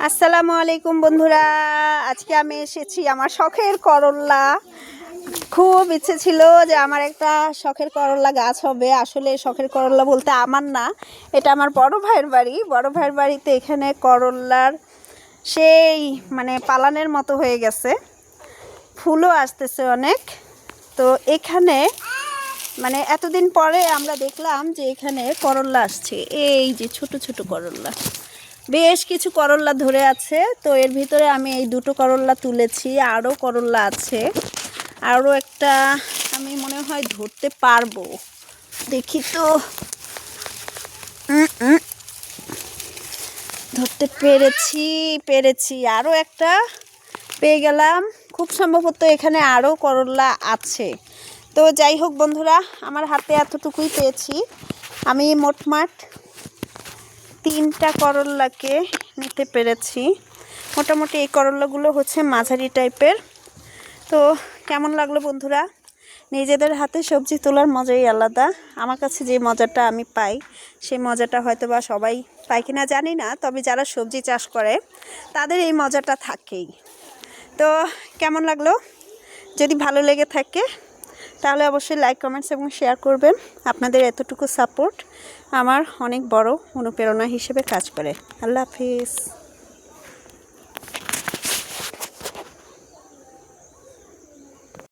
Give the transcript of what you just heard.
আসসালামু আলাইকুম বন্ধুরা, আজকে আমি এসেছি আমার শখের করল্লা। খুব ইচ্ছে ছিল যে আমার একটা শখের করল্লা গাছ হবে। আসলে শখের করল্লা বলতে আমার না, এটা আমার বড় ভাইয়ের বাড়ি। বড় ভাইয়ের বাড়িতে এখানে করল্লার সেই পালানের মতো হয়ে গেছে, ফুলও আসতেছে অনেক। তো এখানে এতদিন পরে আমরা দেখলাম যে এখানে করল্লা আসছে। এই যে ছোট ছোট করল্লা, বেশ কিছু করল্লা ধরে আছে। তো এর ভিতরে আমি এই দুটো করল্লা তুলেছি, আরও করল্লা আছে। আরও একটা আমি মনে হয় ধরতে পারবো, দেখি তো। ধরতে পেরেছি আরও একটা পেয়ে গেলাম। খুব সম্ভবত এখানে আরও করল্লা আছে। তো যাই হোক বন্ধুরা, আমার হাতে এতটুকুই পেয়েছি। আমি মোটমাট 3টা করল্লাকে নিতে পেরেছি। মোটামুটি এই করল্লাগুলো হচ্ছে মাঝারি টাইপের। তো কেমন লাগলো বন্ধুরা? নিজেদের হাতে সবজি তোলার মজাই আলাদা। আমার কাছে যে মজাটা আমি পাই, সেই মজাটা হয়তো বা সবাই পায় কিনা জানি না, তবে যারা সবজি চাষ করে তাদের এই মজাটা থাকেই। তো কেমন লাগলো? যদি ভালো লেগে থাকে তাহলে অবশ্যই লাইক, কমেন্টস এবং শেয়ার করবেন। আপনাদের এতটুকু সাপোর্ট আমার অনেক বড় অনুপ্রেরণা হিসেবে কাজ করে। আল্লাহ হাফিজ।